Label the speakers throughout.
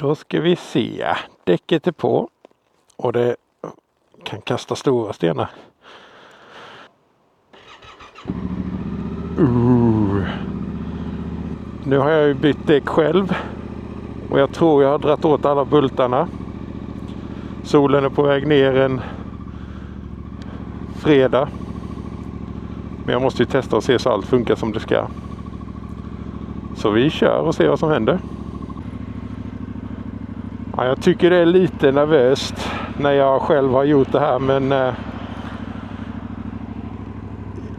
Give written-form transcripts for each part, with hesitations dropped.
Speaker 1: Då ska vi se. Däcket är på. Och det kan kasta stora stenar. Nu har jag ju bytt däck själv. Och jag tror jag har dratt åt alla bultarna. Solen är på väg ner en fredag. Men jag måste ju testa och se så allt funkar som det ska. Så vi kör och ser vad som händer. Ja, jag tycker det är lite nervöst när jag själv har gjort det här. Men jag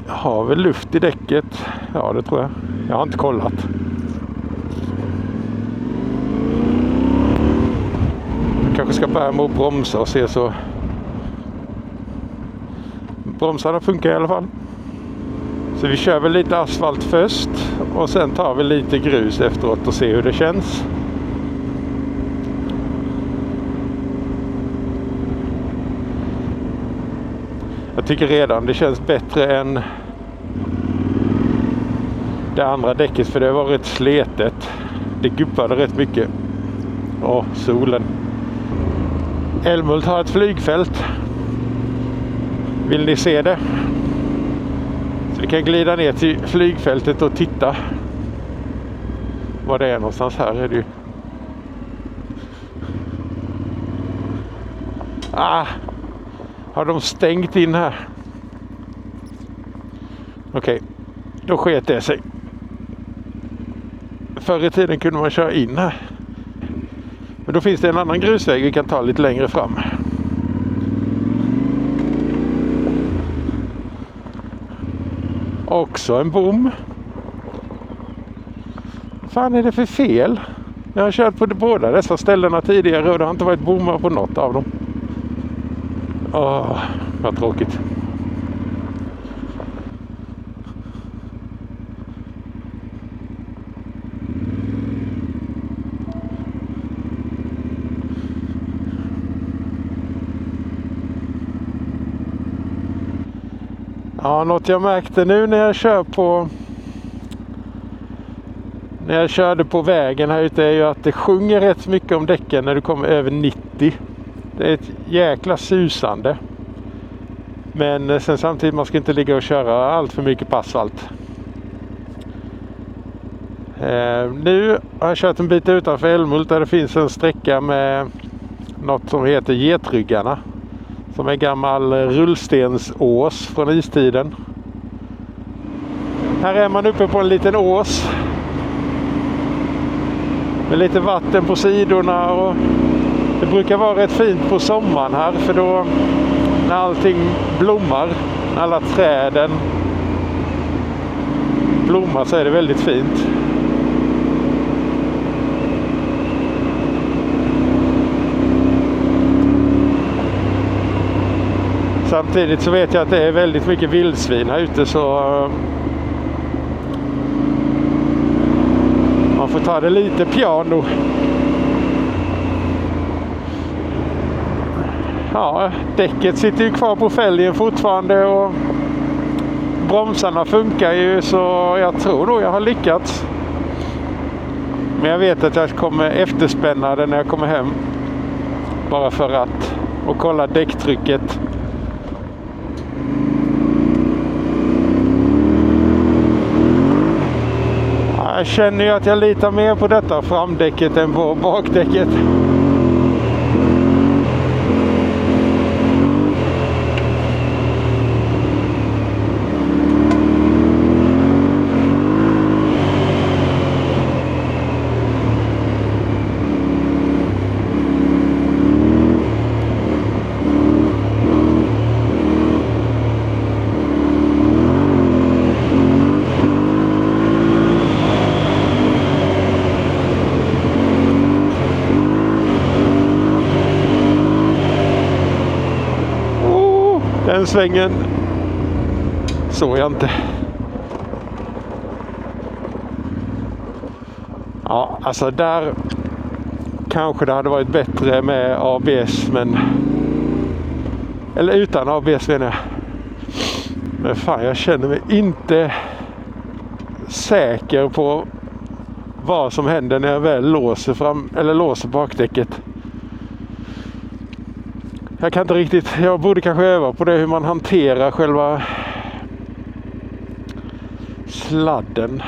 Speaker 1: har väl luft i däcket. Ja, det tror jag. Jag har inte kollat. Jag kanske ska börja med att bromsa och se så. Bromsarna funkar i alla fall. Så vi kör väl lite asfalt först. Och sen tar vi lite grus efteråt och ser hur det känns. Jag tycker redan det känns bättre än det andra däcket. För det var rätt sletet. Det guppade rätt mycket. Åh, solen. Älmhult har ett flygfält. Vill ni se det? Så vi kan glida ner till flygfältet och titta. Var det är någonstans. Här är det ju. Har de stängt in här? Okej. Då sket det sig. Förr i tiden kunde man köra in här. Men då finns det en annan grusväg vi kan ta lite längre fram. Också en bom. Vad fan är det för fel? Jag har kört på båda dessa ställena tidigare och det har inte varit bommar på något av dem. Vad tråkigt. Ja, något jag märkte nu när jag körde på vägen här ute är ju att det sjunger rätt mycket om däcken när du kommer över 90. Det är ett jäkla susande. Men sen samtidigt man ska inte ligga och köra allt för mycket på asfalt. Nu har jag kört en bit utanför Älmhult där det finns en sträcka med något som heter Getryggarna. Som är gammal rullstensås från istiden. Här är man uppe på en liten ås. Med lite vatten på sidorna och det brukar vara rätt fint på sommaren här för då när allting blommar, när alla träden blommar så är det väldigt fint. Samtidigt så vet jag att det är väldigt mycket vildsvin här ute så man får ta det lite piano. Ja, däcket sitter ju kvar på fälgen fortfarande och bromsarna funkar ju så jag tror då jag har lyckats. Men jag vet att jag kommer efterspänna det när jag kommer hem. Bara för att och kolla däcktrycket. Jag känner ju att jag litar mer på detta framdäcket än på bakdäcket. Den svängen såg jag inte. Ja, alltså där kanske det hade varit bättre med ABS, men eller utan ABS menar jag. Men fan, jag känner mig inte säker på vad som händer när jag väl låser bakdäcket. Jag kan inte riktigt, jag borde kanske öva på det, hur man hanterar själva sladden.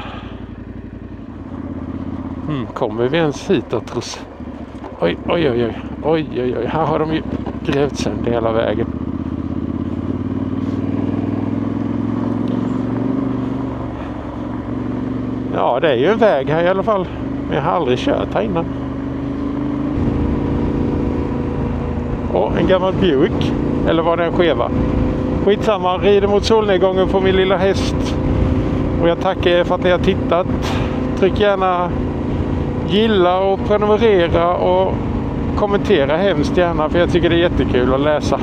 Speaker 1: Kommer vi ens hitåt? Oj, här har de ju grävt sönder hela vägen. Ja, det är ju en väg här i alla fall. Men jag har aldrig kört här innan. Och en gammal Buick. Eller var det en skeva? Skitsamma, rider mot solnedgången på min lilla häst. Och jag tackar er för att ni har tittat. Tryck gärna gilla och prenumerera och kommentera hemskt gärna, för jag tycker det är jättekul att läsa.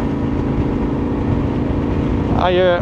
Speaker 1: Adjö!